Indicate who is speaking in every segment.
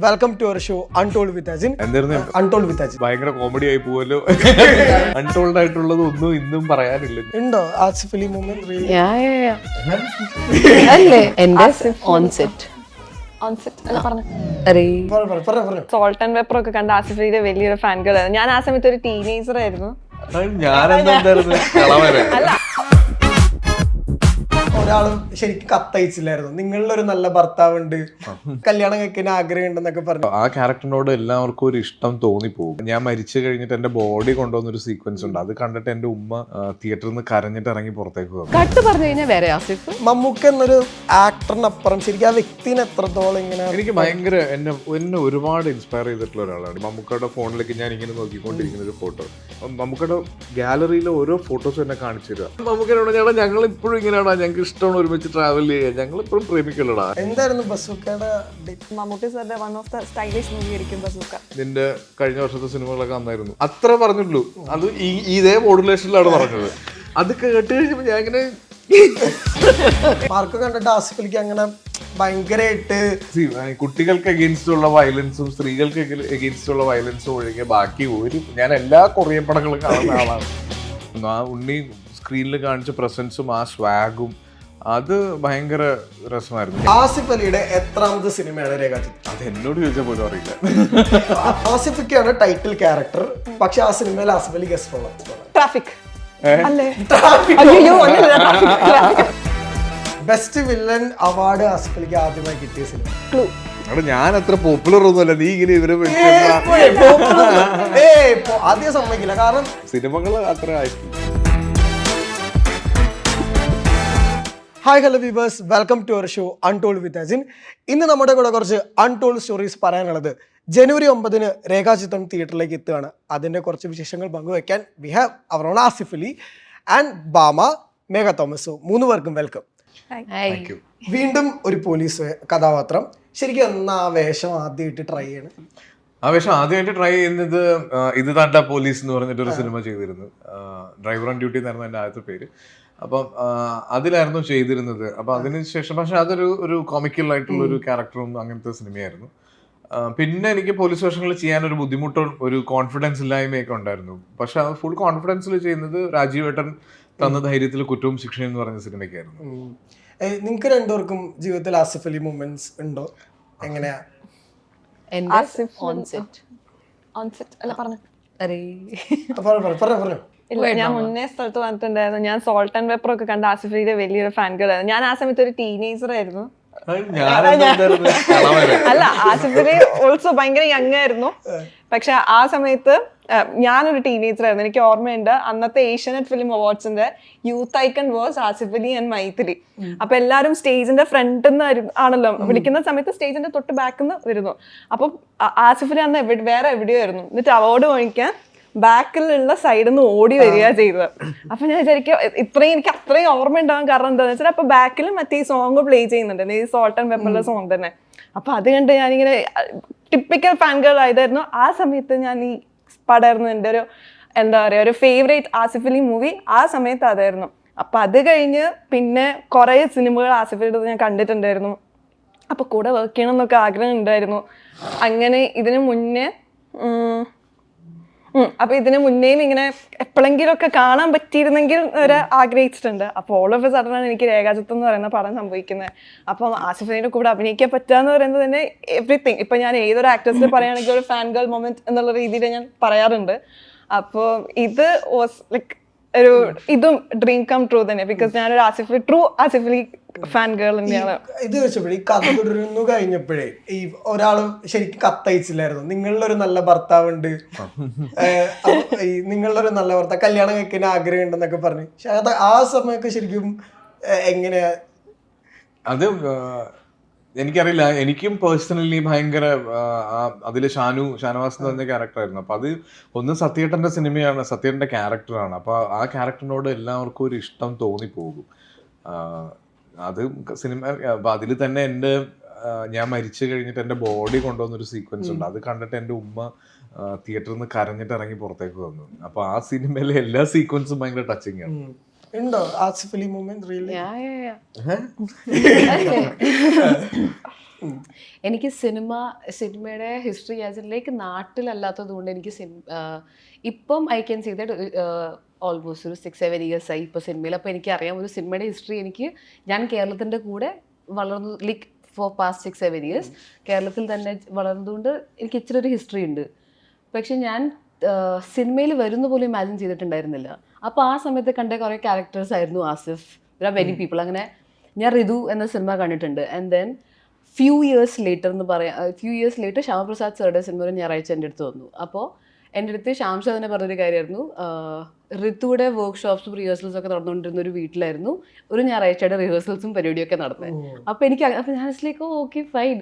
Speaker 1: Welcome to our show untold with Ajin. Untold with Ajin
Speaker 2: ഭയങ്കര comedy ആയി പോവല്ലോ. അൺടോൾഡ് ആയിട്ടുള്ളത് ഒന്നും ഇന്നും പറയാനില്ല.
Speaker 1: ഉണ്ടോ ആസിഫ് അലി മൂമെന്റ്?
Speaker 3: അല്ലേ എന്റെ on set
Speaker 4: salt and pepper ഒക്കെ കണ്ട ആസിഫ് അലിയുടെ വലിയൊരു ഫാൻ ഗേളായിരുന്നു. ഞാൻ ആ സമയത്ത് ഒരു ടീനേജർ ആയിരുന്നു.
Speaker 2: ഞാനെന്തായിരുന്നു
Speaker 4: അല്ല,
Speaker 1: ഒരാളും ശരിക്കും കത്തയച്ചില്ലായിരുന്നു നിങ്ങളിലൊരു നല്ല ഭർത്താവുണ്ട്, കല്യാണം കഴിക്കാൻ ആഗ്രഹം ഉണ്ടെന്നൊക്കെ പറഞ്ഞു.
Speaker 2: ആ ക്യാരക്ടറിനോട് എല്ലാവർക്കും ഒരു ഇഷ്ടം തോന്നിപ്പോകും. ഞാൻ മരിച്ചു കഴിഞ്ഞിട്ട് എന്റെ ബോഡി കൊണ്ടുവന്നൊരു സീക്വൻസ് ഉണ്ട്. അത് കണ്ടിട്ട് എന്റെ ഉമ്മ തിയേറ്ററിൽ നിന്ന് കരഞ്ഞിട്ട് ഇറങ്ങി പുറത്തേക്ക് വന്നു.
Speaker 3: കട്ട് പറഞ്ഞു കഴിഞ്ഞാൽ വേറെ ആസിഫ്.
Speaker 1: മമ്മൂക്ക എന്നൊരു ആക്ടറിനപ്പുറം ശരിക്കും ആ വ്യക്തിനെ എത്രത്തോളം ഇങ്ങനെ
Speaker 2: എനിക്ക് ഭയങ്കര എന്നെ ഒരുപാട് ഇൻസ്പയർ ചെയ്തിട്ടുള്ള ഒരാളാണ്. മമ്മൂക്കയുടെ ഫോണിലേക്ക് ഞാൻ ഇങ്ങനെ നോക്കിക്കൊണ്ടിരിക്കുന്ന ഒരു ഫോട്ടോ, മമ്മൂക്കയുടെ ഗാലറിയിലെ ഓരോ ഫോട്ടോസും എന്നെ കാണിച്ചു തരിക. മമ്മൂക്കനോട് ഞങ്ങൾ ഇപ്പോഴും ഇങ്ങനെയാണോ, ഞങ്ങൾക്ക് ഇഷ്ടമാണ് ഒരുമിച്ച് ട്രാവൽ ചെയ്യാൻ, ഞങ്ങൾ ഇപ്പോഴും പ്രേമിക്കല്ലടാ.
Speaker 1: എന്തായിരുന്നു ബസൂക്കയുടെ
Speaker 4: മമ്മൂട്ടി സാറിന്റെ one of the stylish movie ആയിരിക്കും ബസൂക്ക.
Speaker 2: നിന്റെ കഴിഞ്ഞ വർഷത്തെ സിനിമകളൊക്കെ നന്നായിരുന്നു, അത്ര പറഞ്ഞിട്ടുള്ളൂ. അത് ഇതേ മോഡുലേഷനിലാണ് പറഞ്ഞത്. അത് കേട്ട് കഴിഞ്ഞപ്പോൾ ഞാൻ ഇങ്ങനെ
Speaker 1: മാർക്ക് കണ്ടിട്ട് ആസിഫ് അലിക്ക് അങ്ങനെ ഭയങ്കരമായിട്ട്
Speaker 2: കുട്ടികൾക്ക് അഗെയിൻസ്റ്റ് ഉള്ള വയലൻസും സ്ത്രീകൾക്ക് അഗെയിൻസ്റ്റ് ഉള്ള വയലൻസും ഒഴികെ ബാക്കി ഞാൻ എല്ലാ കൊറിയൻ പടങ്ങളും കാണുന്ന ആളാണ്. ആ ഉണ്ണി സ്ക്രീനിൽ കാണിച്ച പ്രസൻസും ആ സ്വാഗും അത് ഭയങ്കര രസമായിരുന്നു.
Speaker 1: ആസിഫ് അലിയുടെ എത്രാമത്തെ സിനിമയാണ് രേഖാചിത്രം?
Speaker 2: അത് എന്നോട് ചോദിച്ചാൽ പോലും അറിയില്ല.
Speaker 1: ആസിഫിക്കാണ് ടൈറ്റിൽ ക്യാരക്ടർ, പക്ഷെ ആ സിനിമയിൽ Asif Ali guest role.
Speaker 4: Traffic അല്ലേ?
Speaker 1: ബെസ്റ്റ് വില്ലൻ അവാർഡ് ആസിഫ് അലിക്ക് ആദ്യമായി കിട്ടിയ സിനിമ?
Speaker 4: ക്ലൂ.
Speaker 2: ഞാൻ അത്ര പോപ്പുലർ ഒന്നുമല്ല, നീ ഇങ്ങനെ ഇവരെ
Speaker 1: ആദ്യം സമ്മതിക്കില്ല, കാരണം
Speaker 2: സിനിമകൾ അത്ര ആയിട്ടില്ല.
Speaker 1: Hi hello viewers, welcome to our show untold with Ajin. ഇന്ന് നമ്മുടെ കൂടെ കുറച്ച് അൺടോൾഡ് സ്റ്റോറീസ് പറയാനുള്ളത്. ജനുവരി 9 രേഖാചിത്രം തിയേറ്ററിലേക്ക് എത്തുകയാണ്. അതിൻ്റെ കുറച്ച് വിശേഷങ്ങൾ പങ്കുവയ്ക്കാൻ we have our own Asif Ali and Bhama Megha Thomas. 3 പേർക്കും വെൽക്കം. വീണ്ടും ഒരു പോലീസ് കഥാപാത്രം. ശരിക്കും എന്നാ ആ വേഷം ആദ്യമായിട്ട് ട്രൈ ചെയ്യണം?
Speaker 2: ആ വേഷം ആദ്യമായിട്ട് ട്രൈ ചെയ്യുന്നത് ഇത് താണ്ട പോലീസ് എന്ന് പറഞ്ഞിട്ടൊരു സിനിമ ചെയ്തിരുന്നു. ഡ്രൈവർ ഓൺ ഡ്യൂട്ടി എന്നായിരുന്നു എൻ്റെ ആദ്യത്തെ പേര്. അപ്പം അതിലായിരുന്നു ചെയ്തിരുന്നത്. അപ്പം അതിനുശേഷം പക്ഷെ അതൊരു കോമിക്കൽ ആയിട്ടുള്ള ഒരു ക്യാരക്ടറും അങ്ങനത്തെ സിനിമയായിരുന്നു. പിന്നെ എനിക്ക് പോലീസ് വേഷങ്ങൾ ചെയ്യാനൊരു ബുദ്ധിമുട്ടോ ഒരു കോൺഫിഡൻസ് ഇല്ലായ്മയൊക്കെ ഉണ്ടായിരുന്നു. പക്ഷെ അത് ഫുൾ കോൺഫിഡൻസിൽ ചെയ്യുന്നത് രാജീവ് ഏട്ടൻ തന്ന ധൈര്യത്തിൽ കുറ്റവും ശിക്ഷയും എന്ന് പറഞ്ഞ സിനിമയ്ക്കായിരുന്നു.
Speaker 1: നിങ്ങൾക്ക് രണ്ടുപേർക്കും ജീവിതത്തിൽ ആസിഫ് അലി മൂമെന്റ്സ് ഉണ്ടോ? എങ്ങനെയാ?
Speaker 4: ഞാൻ മുന്നേ സ്ഥലത്ത് വന്നിട്ടുണ്ടായിരുന്നു. ഞാൻ സോൾട്ട് ആൻഡ് പെപ്പർ ഒക്കെ കണ്ട ആസിഫ് അലിയുടെ വലിയൊരു ഫാൻ ഗേളായിരുന്നു. ഞാൻ ആ സമയത്ത് ഒരു ടീനേജർ ആയിരുന്നു. അല്ല, ആസിഫ് അലി ഓൾസോ ഭയങ്കര യങ് ആയിരുന്നു. പക്ഷെ ആ സമയത്ത് ഞാനൊരു ടീനേജർ ആയിരുന്നു. എനിക്ക് ഓർമ്മയുണ്ട്, അന്നത്തെ ഏഷ്യാനെറ്റ് ഫിലിം അവാർഡ്സിന്റെ youth icon was Asif Ali and Mythili. അപ്പൊ എല്ലാവരും സ്റ്റേജിന്റെ ഫ്രണ്ടിൽ നിന്ന് ആണല്ലോ വിളിക്കുന്ന സമയത്ത്, സ്റ്റേജിന്റെ തൊട്ട് ബാക്കിൽ നിന്ന് വരുന്നു. അപ്പം ആസിഫ് അലി അന്ന് വേറെ എവിടെയോ ആയിരുന്നു. എന്നിട്ട് അവാർഡ് വാങ്ങിക്കാൻ ബാക്കിലുള്ള സൈഡിൽ നിന്ന് ഓടി വരിക ചെയ്തത്. അപ്പൊ ഞാൻ വിചാരിക്കും എനിക്ക് അത്രയും ഓർമ്മ ഉണ്ടാകാൻ കാരണം എന്താണെന്ന് വെച്ചാൽ അപ്പൊ ബാക്കിൽ മറ്റേ ഈ സോങ് പ്ലേ ചെയ്യുന്നുണ്ട്, ഈ സോൾട്ട് ആൻഡ് പെപ്പറിലെ സോങ് തന്നെ. അപ്പൊ അത് കണ്ട് ഞാനിങ്ങനെ ടിപ്പിക്കൽ ഫാൻ ഗേൾ ആയതായിരുന്നു. ആ സമയത്ത് ഞാൻ ഈ പടമായിരുന്നു എൻ്റെ ഒരു എന്താ പറയുക ഒരു ഫേവറേറ്റ് ആസിഫ് അലി മൂവി. ആ സമയത്ത് അതായിരുന്നു. അപ്പൊ അത് കഴിഞ്ഞ് പിന്നെ കുറെ സിനിമകൾ ആസിഫ് അലിയുടെ ഞാൻ കണ്ടിട്ടുണ്ടായിരുന്നു. അപ്പൊ കൂടെ വർക്ക് ചെയ്യണം എന്നൊക്കെ ആഗ്രഹം ഉണ്ടായിരുന്നു. അങ്ങനെ ഇതിനു മുന്നേ അപ്പൊ ഇതിന് മുന്നേയും ഇങ്ങനെ എപ്പോഴെങ്കിലും ഒക്കെ കാണാൻ പറ്റിയിരുന്നെങ്കിൽ ഒരു ആഗ്രഹിച്ചിട്ടുണ്ട്. അപ്പൊ ഓൾ ഓഫ് എ സഡനാണ് എനിക്ക് രേഖാചിത്രം എന്ന് പറയുന്ന പടം സംഭവിക്കുന്നത്. അപ്പം ആസിഫ് അലിയുടെ കൂടെ അഭിനയിക്കാൻ പറ്റാന്ന് പറയുന്നത് തന്നെ എവറിത്തിങ്. ഇപ്പൊ ഞാൻ ഏതൊരു ആക്ടേഴ്സിനെ പറയുകയാണെങ്കിൽ ഒരു ഫാൻ ഗേൾ മൊമെന്റ് എന്നുള്ള രീതിയിൽ ഞാൻ പറയാറുണ്ട്. അപ്പോൾ ഇത് വാസ് ലൈക്ക് ഇതും ഡ്രീം കം ട്രൂ തന്നെ. ബിക്കോസ് ഞാനൊരു true Asif Ali fan girl തന്നെയാണ്.
Speaker 1: ഇത് വെച്ചപ്പോഴേ ഈ കഥ തുടരുന്നു കഴിഞ്ഞപ്പോഴേ ഈ ഒരാളും ശരിക്കും കത്തയച്ചില്ലായിരുന്നു നിങ്ങളിലൊരു നല്ല ഭർത്താവുണ്ട്, നിങ്ങളിലൊരു നല്ല ഭർത്താവ്, കല്യാണം കഴിക്കാൻ ആഗ്രഹം ഉണ്ടെന്നൊക്കെ പറഞ്ഞു. പക്ഷെ അത് ആ സമയമൊക്കെ ശരിക്കും എങ്ങനെയാ?
Speaker 2: അത് എനിക്കറിയില്ല. എനിക്കും പേഴ്സണലി ഭയങ്കര അതിൽ ഷാനവാസ് എന്ന് പറഞ്ഞ ക്യാരക്ടറായിരുന്നു. അപ്പൊ അത് ഒന്ന് സത്യേട്ടന്റെ സിനിമയാണ്, സത്യേട്ടന്റെ ക്യാരക്ടറാണ്. അപ്പൊ ആ ക്യാരക്ടറിനോട് എല്ലാവർക്കും ഒരു ഇഷ്ടം തോന്നിപ്പോകും. അത് സിനിമ അതിൽ തന്നെ ഞാൻ മരിച്ചു കഴിഞ്ഞിട്ട് എൻ്റെ ബോഡി കൊണ്ടുവന്നൊരു സീക്വൻസ് ഉണ്ട്. അത് കണ്ടിട്ട് എൻ്റെ ഉമ്മ തിയേറ്ററിൽ നിന്ന് കരഞ്ഞിട്ട് ഇറങ്ങി പുറത്തേക്ക് വന്നു. അപ്പൊ ആ സിനിമയിലെ എല്ലാ സീക്വൻസും ഭയങ്കര ടച്ചിങ് ആണ്.
Speaker 1: ഉണ്ടോ Asif Ali moment really?
Speaker 3: Yeah, yeah, yeah. എനിക്ക് സിനിമയുടെ ഹിസ്റ്ററി ആസിലേക്ക് നാട്ടിലല്ലാത്തത് കൊണ്ട് എനിക്ക് ഇപ്പം I can see that almost ഒരു 6-7 years ആയി ഇപ്പോൾ സിനിമയിൽ. അപ്പോൾ എനിക്കറിയാം ഒരു സിനിമയുടെ ഹിസ്റ്ററി. ഞാൻ കേരളത്തിൻ്റെ കൂടെ വളർന്നു, ലൈക്ക് ഫോർ പാസ്റ്റ് 6-7 years കേരളത്തിൽ തന്നെ വളർന്നതുകൊണ്ട് എനിക്ക് ഇച്ചിരി ഒരു ഹിസ്റ്ററി ഉണ്ട്. പക്ഷെ ഞാൻ സിനിമയിൽ വരുന്ന പോലും ഇമാജിൻ ചെയ്തിട്ടുണ്ടായിരുന്നില്ല. അപ്പോൾ ആ സമയത്ത് കണ്ട കുറേ ക്യാരക്ടേഴ്സ് ആയിരുന്നു ആസിഫ്, വെരി പീപ്പിൾ. അങ്ങനെ ഞാൻ ഋതു എന്ന സിനിമ കണ്ടിട്ടുണ്ട്. And then few years later Shyamaprasad സാറുടെ സിനിമ ഒരു ഞായറാഴ്ച എൻ്റെ അടുത്ത് വന്നു. അപ്പോൾ എൻ്റെ അടുത്ത് ശ്യാം സാർ തന്നെ പറഞ്ഞൊരു കാര്യമായിരുന്നു, ഋതുവിടെ വർക്ക്ഷോപ്സും റിഹേഴ്സൽസും ഒക്കെ നടന്നുകൊണ്ടിരുന്ന ഒരു വീട്ടിലായിരുന്നു ഒരു ഞായറാഴ്ചയുടെ റിഹേഴ്സൽസും പരിപാടിയൊക്കെ നടന്നത്. അപ്പോൾ ഞാൻ ലൈക്ക് ഓക്കെ ഫൈൻ.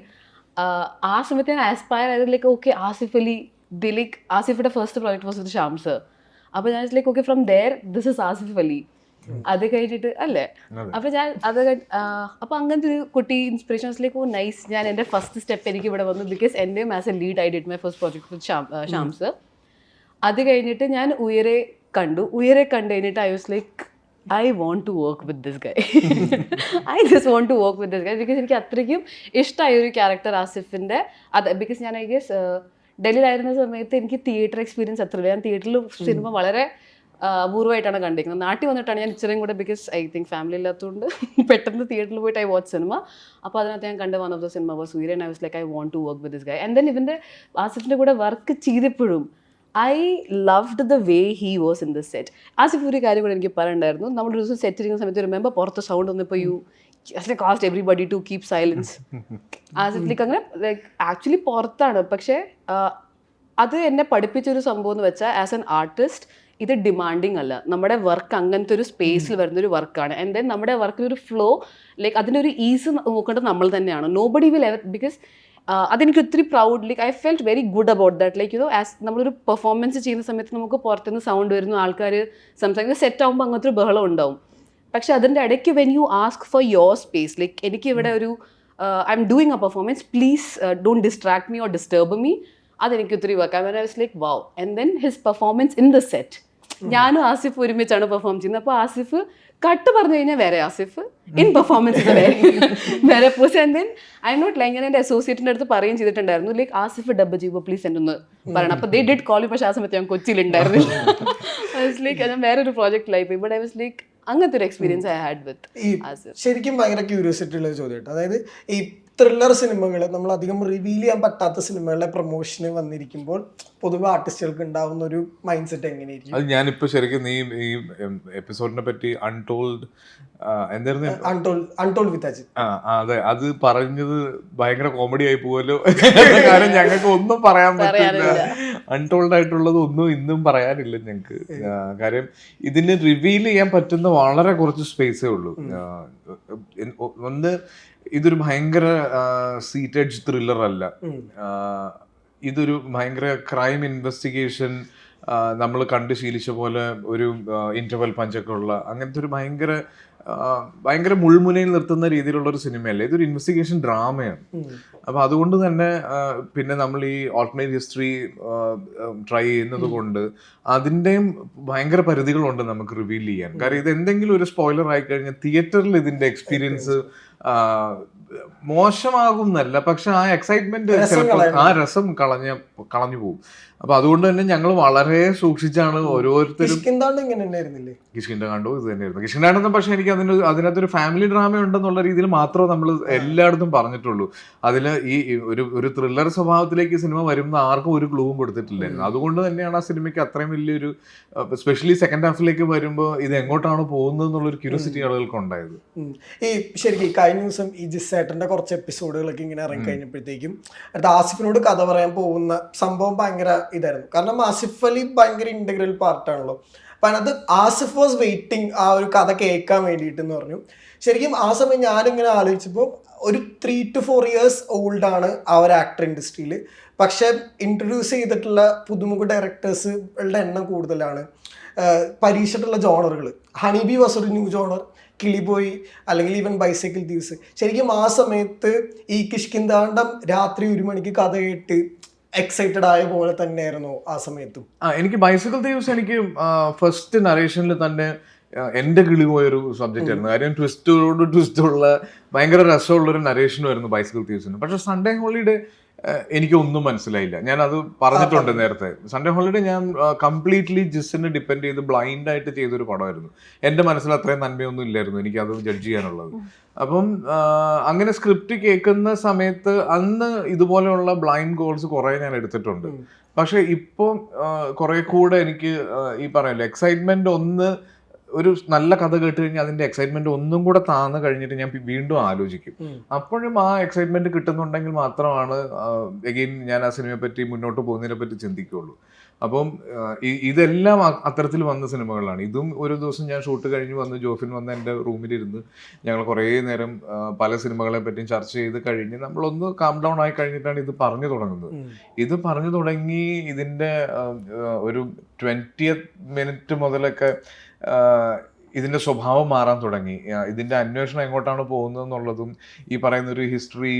Speaker 3: ആ സമയത്ത് ഞാൻ ആസ്പയർ ആയത് ലൈക്ക് ഓക്കെ ആസിഫ് അലി ദിലിക്, ആസിഫിയുടെ first project was with Shyam sir. അപ്പോൾ ഞാൻ like okay from there this is Asif Ali. അത് കഴിഞ്ഞിട്ട് അല്ലേ, അപ്പോൾ ഞാൻ അപ്പോൾ അങ്ങനത്തെ ഒരു കുട്ടി ഇൻസ്പിറേഷൻസിലേക്ക് നൈസ്. ഞാൻ എൻ്റെ ഫസ്റ്റ് സ്റ്റെപ്പ് എനിക്ക് ഇവിടെ വന്നു ബിക്കോസ് എൻ്റെയും as a lead I did my first project with Shyam sir. അത് കഴിഞ്ഞിട്ട് ഞാൻ ഉയരെ കണ്ടു കഴിഞ്ഞിട്ട് I was like I want to work with this guy. I just want to work with this guy because എനിക്ക് അത്രയ്ക്കും ഇഷ്ടമായ ഒരു ക്യാരക്ടർ ആസിഫിൻ്റെ. അത് ബിക്കോസ് ഞാൻ ഐ ഗെസ് ഡൽഹിയിലായിരുന്ന സമയത്ത് എനിക്ക് തിയേറ്റർ എക്സ്പീരിയൻസ് അത്രയില്ല. ഞാൻ തിയേറ്ററിൽ സിനിമ വളരെ അപൂർവമായിട്ടാണ് കണ്ടിരിക്കുന്നത്. നാട്ടിൽ വന്നിട്ടാണ് ഞാൻ ഇച്ചിരിയും കൂടെ, ബിക്കോസ് ഐ തിങ്ക് ഫാമിലി ഇല്ലാത്തതുകൊണ്ട് പെട്ടെന്ന് തിയേറ്ററിൽ പോയിട്ട് ഐ വാച്ച് സിനിമ. അപ്പോൾ അതിനകത്ത് ഞാൻ കണ്ട one of the cinema was Surya. And I was like I want to work with this guy. And then ഇവൻ്റെ ആസിഫിൻ്റെ കൂടെ വർക്ക് ചെയ്തപ്പോഴും I loved the way he was in the set. Asif ഒരു കാര്യം കൂടെ എനിക്ക് പറയണ്ടായിരുന്നു. നമ്മുടെ ഒരു ദിവസം സെറ്റ് ചെയ്യുന്ന സമയത്ത് റിമെമ്പർ പുറത്ത് സൗണ്ട് വന്നപ്പോൾ you cast everybody to keep silence. ആസിഫിലേക്ക് അങ്ങനെ ലൈക്ക് ആക്ച്വലി പുറത്താണ്, പക്ഷേ അത് എന്നെ പഠിപ്പിച്ചൊരു സംഭവം എന്ന് വെച്ചാൽ ആസ് എൻ ആർട്ടിസ്റ്റ് ഇത് ഡിമാൻഡിങ് അല്ല. നമ്മുടെ വർക്ക് അങ്ങനത്തെ ഒരു സ്പേസിൽ വരുന്നൊരു വർക്കാണ്. ആൻഡ് ദെൻ നമ്മുടെ വർക്കിനൊരു ഫ്ലോ, ലൈക്ക് അതിനൊരു ഈസ് നോക്കേണ്ടത് നമ്മൾ തന്നെയാണ്. നോബഡി വിൽ എവർ, ബിക്കോസ് അതെനിക്ക് ഒത്തിരി proud, like I felt very good about that. Like you know as നമ്മളൊരു പെർഫോമൻസ് ചെയ്യുന്ന സമയത്ത് നമുക്ക് പുറത്തുനിന്ന് സൗണ്ട് വരുന്നു, ആൾക്കാർ സംസാരിക്കുന്നത്, സെറ്റ് ആകുമ്പോൾ അങ്ങനത്തെ ഒരു ബഹളം ഉണ്ടാവും. പക്ഷെ അതിൻ്റെ ഇടയ്ക്ക് when you ask for your space, like എനിക്ക് ഇവിടെ ഒരു I am doing a performance, please don't distract me or disturb me. അതെനിക്ക് ഒത്തിരി വർക്കാം. I was like wow. And then his performance in the set, ഞാനും ആസിഫ് ഒരുമിച്ചാണ് പെർഫോം ചെയ്യുന്നത്. അപ്പോൾ ആസിഫ് കട്ട് പറഞ്ഞു കഴിഞ്ഞാൽ വേറെ ആസിഫ്, ഇൻ പെർഫോമൻസ് വേറെ pose. And then I not like, ഞാൻ എൻ്റെ അസോസിയേറ്റിൻ്റെ അടുത്ത് പറയുകയും ചെയ്തിട്ടുണ്ടായിരുന്നു ലൈക്ക് ആസിഫ് ഡബ് ചെയ്യുമ്പോൾ പ്ലീസ് എൻ്റെ ഒന്ന് പറയണം. അപ്പോൾ ദേ ഡിഡ് കോൾ. പക്ഷേ ആ സമയത്ത് ഞാൻ കൊച്ചിയിലുണ്ടായിരുന്നു. ഐ വാസ് ലൈക്ക് ഞാൻ വേറൊരു പ്രോജക്റ്റിലായി പോയി. ബട്ട് ഐ വാസ് ലൈക്ക് അങ്ങനത്തെ ഒരു എക്സ്പീരിയൻസ് ഐ ഹാഡ് വിത്ത് ആസിഫ്.
Speaker 1: ശരിക്കും ഭയങ്കര ക്യൂരിയോസിറ്റി ഉള്ള ചോദ്യം. അതായത് ഈ ത്രില്ലർ സിനിമകൾ, നമ്മൾ അധികം റിവീൽ ചെയ്യാൻ പറ്റാത്ത സിനിമകളുടെ പ്രൊമോഷന് വന്നിരിക്കുമ്പോൾ പൊതുവെ ആർട്ടിസ്റ്റുകൾക്ക് ഉണ്ടാവുന്ന ഒരു മൈൻഡ് സെറ്റ് എങ്ങനെയായിരിക്കും?
Speaker 2: അത് ഞാനിപ്പോ ശരിക്കും ഈ എപ്പിസോഡിനെ പറ്റി അൺടോൾഡ്
Speaker 1: വിത്ത് അജിത്,
Speaker 2: അതെ, അത് പറഞ്ഞത് ഭയങ്കര കോമഡി ആയി പോവല്ലോ. കാരണം ഞങ്ങൾക്ക് ഒന്നും പറയാൻ പറ്റില്ല, അൺടോൾഡ് ആയിട്ടുള്ളത് ഒന്നും ഇന്നും പറയാനില്ല ഞങ്ങൾക്ക്. കാര്യം ഇതിന് റിവീൽ ചെയ്യാൻ പറ്റുന്ന വളരെ കുറച്ച് സ്പേസേ ഉള്ളൂ. ഒന്ന്, ഇതൊരു ഭയങ്കര സീറ്റഡ് ത്രില്ലർ അല്ല. ഇതൊരു ഭയങ്കര ക്രൈം ഇൻവെസ്റ്റിഗേഷൻ, നമ്മൾ കണ്ട് ശീലിച്ച പോലെ ഒരു ഇന്റർവെൽ പഞ്ചൊക്കെ ഉള്ള അങ്ങനത്തെ ഒരു ഭയങ്കര മുൾമുനയിൽ നിർത്തുന്ന രീതിയിലുള്ള ഒരു സിനിമയല്ല. ഇതൊരു ഇൻവെസ്റ്റിഗേഷൻ ഡ്രാമയാണ്. അപ്പൊ അതുകൊണ്ട് തന്നെ പിന്നെ നമ്മൾ ഈ ഓൾട്ടർനേറ്റ് ഹിസ്റ്ററി ട്രൈ ചെയ്യുന്നത് കൊണ്ട് അതിൻ്റെയും ഭയങ്കര പരിധികളുണ്ട് നമുക്ക് റിവീൽ ചെയ്യാൻ. കാരണം ഇത് എന്തെങ്കിലും ഒരു സ്പോയിലർ ആയി കഴിഞ്ഞാൽ തിയേറ്ററിൽ ഇതിന്റെ എക്സ്പീരിയൻസ് മോശമാകുന്നല്ല, പക്ഷെ ആ എക്സൈറ്റ്മെന്റ് ആ രസം കളഞ്ഞു പോകും. അപ്പൊ അതുകൊണ്ട് തന്നെ ഞങ്ങൾ വളരെ സൂക്ഷിച്ചാണ് ഓരോരുത്തരും. കിഷ്കിന്ത കണ്ടു ഇത് തന്നെയായിരുന്നു കിഷ്കിന്താണ്ടെന്ന്. പക്ഷെ എനിക്ക് അതിനകത്തൊരു ഫാമിലി ഡ്രാമ ഉണ്ടെന്നുള്ള രീതിയിൽ മാത്രമേ നമ്മൾ എല്ലായിടത്തും പറഞ്ഞിട്ടുള്ളൂ. അതില് ഈ ഒരു ത്രില്ലർ സ്വഭാവത്തിലേക്ക് സിനിമ വരുന്ന ആർക്കും ഒരു ക്ലൂവും കൊടുത്തിട്ടില്ലായിരുന്നു. അതുകൊണ്ട് തന്നെയാണ് ആ സിനിമയ്ക്ക് അത്രയും വലിയൊരു, സ്പെഷ്യലി സെക്കൻഡ് ഹാഫിലേക്ക് വരുമ്പോൾ ഇത് എങ്ങോട്ടാണ് പോകുന്നത് എന്നുള്ളൊരു ക്യൂരിയോസിറ്റി ആളുകൾക്ക് ഉണ്ടായത്.
Speaker 1: ഈ ശരിക്കും കഴിഞ്ഞ ദിവസം ഈ ജിസേട്ടന്റെ കുറച്ച് എപ്പിസോഡുകളൊക്കെ ഇങ്ങനെ ഇറങ്ങി കഴിഞ്ഞപ്പോഴത്തേക്കും അടുത്ത ആസിഫിനോട് കഥ പറയാൻ പോകുന്ന സംഭവം ഭയങ്കര ഇതായിരുന്നു. കാരണം ആസിഫ് അലി ഭയങ്കര ഇന്റഗ്രൽ പാർട്ടാണല്ലോ. അപ്പം അതിനകത്ത് ആസിഫ് വാസ് വെയിറ്റിംഗ് ആ ഒരു കഥ കേൾക്കാൻ വേണ്ടിയിട്ടെന്ന് പറഞ്ഞു. ശരിക്കും ആ സമയം ഞാനിങ്ങനെ ആലോചിച്ചപ്പോൾ ഒരു 3 to 4 years ഓൾഡാണ് ആ ഒരു ആക്ടർ ഇൻഡസ്ട്രിയിൽ. പക്ഷെ ഇൻട്രൊഡ്യൂസ് ചെയ്തിട്ടുള്ള പുതുമുഖ ഡയറക്ടേഴ്സുകളുടെ എണ്ണം കൂടുതലാണ്. പരീക്ഷിച്ചിട്ടുള്ള ജോണറുകൾ, ഹണിബി വാസ് ഒരു ന്യൂ ജോണർ, കിളിബോയ് അല്ലെങ്കിൽ ഈവൻ ബൈസൈക്കിൾ തീവ്സ്. ശരിക്കും ആ സമയത്ത് ഈ കിഷ്കിന്താണ്ടം രാത്രി 1 മണിക്ക് കഥ കേട്ട് എക്സൈറ്റഡ് ആയ പോലെ തന്നെയായിരുന്നു ആ സമയത്തും.
Speaker 2: എനിക്ക് ബൈസൈക്കിൾ തീവ്സ് എനിക്ക് ഫസ്റ്റ് നറേഷനിൽ തന്നെ എൻ്റെ കിളി പോയൊരു സബ്ജക്റ്റ് ആയിരുന്നു. കാര്യം ട്വിസ്റ്റുള്ള ഭയങ്കര രസമുള്ളൊരു നരേഷനുമായിരുന്നു ബൈസിക്കിൾ തീവ്സിന്. പക്ഷെ സൺഡേ ഹോളിഡേ എനിക്കൊന്നും മനസ്സിലായില്ല. ഞാൻ അത് പറഞ്ഞിട്ടുണ്ട് നേരത്തെ. സൺഡേ ഹോളിഡേ ഞാൻ കംപ്ലീറ്റ്ലി ജിസ്സിനെ ഡിപ്പെൻഡ് ചെയ്ത് ബ്ലൈൻഡ് ആയിട്ട് ചെയ്തൊരു പടമായിരുന്നു. എൻ്റെ മനസ്സിൽ അത്രയും നന്മയൊന്നും ഇല്ലായിരുന്നു എനിക്കത് ജഡ്ജ് ചെയ്യാനുള്ളത്. അപ്പം അങ്ങനെ സ്ക്രിപ്റ്റ് കേൾക്കുന്ന സമയത്ത് അന്ന് ഇതുപോലെയുള്ള ബ്ലൈൻഡ് ഗോൾസ് കുറേ ഞാൻ എടുത്തിട്ടുണ്ട്. പക്ഷെ ഇപ്പോൾ കുറെ കൂടെ എനിക്ക് ഈ പറയല്ലോ എക്സൈറ്റ്മെന്റ് ഒന്ന് ഒരു നല്ല കഥ കേട്ട് കഴിഞ്ഞാൽ അതിന്റെ എക്സൈറ്റ്മെന്റ് ഒന്നും കൂടെ താന്ന് കഴിഞ്ഞിട്ട് ഞാൻ വീണ്ടും ആലോചിക്കും. അപ്പോഴും ആ എക്സൈറ്റ്മെന്റ് കിട്ടുന്നുണ്ടെങ്കിൽ മാത്രമാണ് എഗെയിൻ ഞാൻ ആ സിനിമയെ പറ്റി മുന്നോട്ട് പോകുന്നതിനെ പറ്റി ചിന്തിക്കുള്ളൂ. അപ്പം ഇതെല്ലാം അത്തരത്തിൽ വന്ന സിനിമകളാണ്. ഇതും ഒരു ദിവസം ഞാൻ ഷൂട്ട് കഴിഞ്ഞ് വന്ന് ജോഫിൻ വന്ന് എൻ്റെ റൂമിലിരുന്ന് ഞങ്ങൾ കുറേ നേരം പല സിനിമകളെ പറ്റിയും ചർച്ച ചെയ്ത് കഴിഞ്ഞ് നമ്മളൊന്ന് കാം ഡൗൺ ആയി കഴിഞ്ഞിട്ടാണ് ഇത് പറഞ്ഞു തുടങ്ങുന്നത്. ഇത് പറഞ്ഞു തുടങ്ങി ഇതിൻ്റെ ഒരു 20th മിനിറ്റ് മുതലൊക്കെ ഇതിൻ്റെ സ്വഭാവം മാറാൻ തുടങ്ങി. ഇതിൻ്റെ അന്വേഷണം എങ്ങോട്ടാണ് പോകുന്നത് എന്നുള്ളതും ഈ പറയുന്ന ഒരു ഹിസ്റ്ററി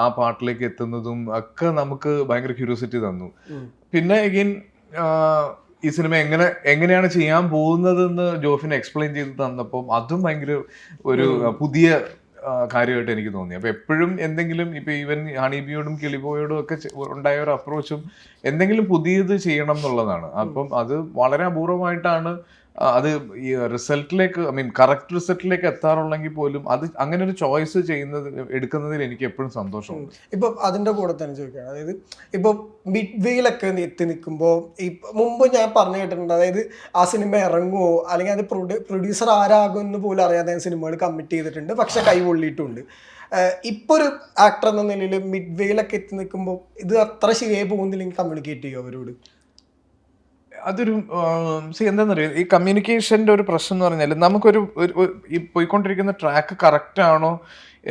Speaker 2: ആ പാട്ടിലേക്ക് എത്തുന്നതും ഒക്കെ നമുക്ക് ഭയങ്കര ക്യൂരിയോസിറ്റി തന്നു. പിന്നെ എഗെയിൻ ഈ സിനിമ എങ്ങനെയാണ് ചെയ്യാൻ പോകുന്നതെന്ന് ജോഫിന് എക്സ്പ്ലെയിൻ ചെയ്ത് തന്നപ്പോൾ അതും ഭയങ്കര ഒരു പുതിയ കാര്യമായിട്ട് എനിക്ക് തോന്നി. അപ്പൊ എപ്പോഴും എന്തെങ്കിലും ഇപ്പൊ ഈവൻ ഹണിബിയോടും കിളിബോയോടും ഒക്കെ ഉണ്ടായ ഒരു അപ്രോച്ചും എന്തെങ്കിലും പുതിയത് ചെയ്യണം എന്നുള്ളതാണ്. അപ്പം അത് വളരെ അപൂർവമായിട്ടാണ് അത് ഈ റിസൾട്ടിലേക്ക് കറക്റ്റ് റിസൾട്ടിലേക്ക് എത്താറുള്ളെങ്കിൽ പോലും അത് അങ്ങനെ ഒരു ചോയ്സ് എടുക്കുന്നതിൽ എനിക്ക് എപ്പോഴും സന്തോഷമുണ്ട്.
Speaker 1: ഇപ്പൊ അതിന്റെ കൂടെ തന്നെ ചോദിക്കുകയാണ്, അതായത് ഇപ്പൊ മിഡ് വേയിലൊക്കെ എത്തി നിൽക്കുമ്പോൾ ഈ മുമ്പ് ഞാൻ പറഞ്ഞു കേട്ടിട്ടുണ്ട്, അതായത് ആ സിനിമ ഇറങ്ങുമോ അല്ലെങ്കിൽ അത് പ്രൊഡ്യൂസർ ആരാകുമെന്ന് പോലും അറിയാതെ സിനിമകൾ കമ്മിറ്റ് ചെയ്തിട്ടുണ്ട്, പക്ഷെ കൈകൊള്ളിയിട്ടുണ്ട്. ഇപ്പൊ ഒരു ആക്ടർ എന്ന നിലയിൽ മിഡ് വേയിലൊക്കെ എത്തി നിൽക്കുമ്പോൾ ഇത് അത്ര ശരിയായി പോകുന്നില്ലെങ്കിൽ കമ്മ്യൂണിക്കേറ്റ് ചെയ്യുമോ അവരോട്?
Speaker 2: അതൊരു എന്താണെന്നറിയാം, ഈ കമ്മ്യൂണിക്കേഷൻ്റെ ഒരു പ്രശ്നം എന്ന് പറഞ്ഞാൽ നമുക്കൊരു ഈ പോയിക്കൊണ്ടിരിക്കുന്ന ട്രാക്ക് കറക്റ്റ് ആണോ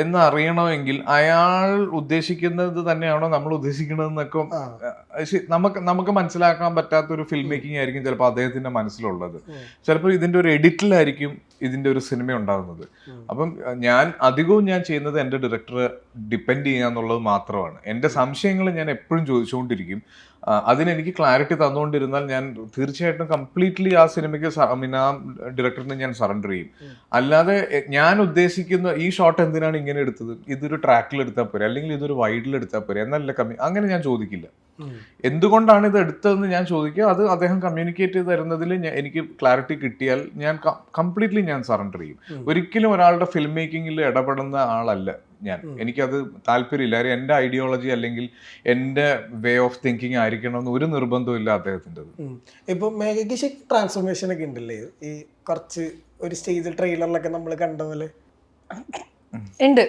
Speaker 2: എന്ന് അറിയണമെങ്കിൽ അയാൾ ഉദ്ദേശിക്കുന്നത് തന്നെയാണോ നമ്മൾ ഉദ്ദേശിക്കുന്നതെന്നൊക്കെ നമുക്ക് മനസ്സിലാക്കാൻ പറ്റാത്ത ഒരു ഫിലിം മേക്കിംഗ് ആയിരിക്കും ചിലപ്പോൾ അദ്ദേഹത്തിന്റെ മനസ്സിലുള്ളത്. ചിലപ്പോൾ ഇതിന്റെ ഒരു എഡിറ്റിലായിരിക്കും ഇതിന്റെ ഒരു സിനിമ ഉണ്ടാകുന്നത്. അപ്പം അധികവും ഞാൻ ചെയ്യുന്നത് എൻ്റെ ഡയറക്ടറെ ഡിപ്പെൻഡ് ചെയ്യുക എന്നുള്ളത് മാത്രമാണ്. എൻ്റെ സംശയങ്ങൾ ഞാൻ എപ്പോഴും ചോദിച്ചുകൊണ്ടിരിക്കും. അതിനെനിക്ക് ക്ലാരിറ്റി തന്നുകൊണ്ടിരുന്നാൽ ഞാൻ തീർച്ചയായിട്ടും കംപ്ലീറ്റ്ലി ആ സിനിമയ്ക്ക് ആ ഡയറക്ടറിന് ഞാൻ സറണ്ടർ ചെയ്യും. അല്ലാതെ ഞാൻ ഉദ്ദേശിക്കുന്ന ഈ ഷോട്ട് എന്തിനാണ് ഇങ്ങനെ എടുത്തത്, ഇതൊരു ട്രാക്കിൽ എടുത്താൽ പോരെ അല്ലെങ്കിൽ ഇതൊരു വൈഡിൽ എടുത്താൽ പോരെ എന്നല്ല അങ്ങനെ ഞാൻ ചോദിക്കില്ല. എന്തുകൊണ്ടാണ് ഇത് എടുത്തതെന്ന് ഞാൻ ചോദിക്കുക. അത് അദ്ദേഹം കമ്മ്യൂണിക്കേറ്റ് ചെയ്ത് തരുന്നതിൽ എനിക്ക് ക്ലാരിറ്റി കിട്ടിയാൽ ഞാൻ കംപ്ലീറ്റ്ലി ഞാൻ സറണ്ടർ ചെയ്യും. ഒരിക്കലും ഒരാളുടെ ഫിലിം മേക്കിങ്ങിൽ ഇടപെടുന്ന ആളല്ല ഞാൻ. എനിക്കത് താല്പര്യമില്ല. കാര്യം എൻ്റെ ഐഡിയോളജി അല്ലെങ്കിൽ എൻ്റെ വേ ഓഫ് തിങ്കിങ് ആയിരിക്കണമെന്ന് ഒരു നിർബന്ധവും ഇല്ല അദ്ദേഹത്തിൻ്റെത്.
Speaker 1: ഇപ്പൊ മേഘയ്ക്ക് ട്രാൻസ്ഫോർമേഷൻ ഒക്കെ ഉണ്ടല്ലേ, ഈ കുറച്ച് ഒരു സ്റ്റേജിൽ ട്രെയിലറിലൊക്കെ നമ്മൾ കണ്ട പോലെ
Speaker 3: ഉണ്ട്.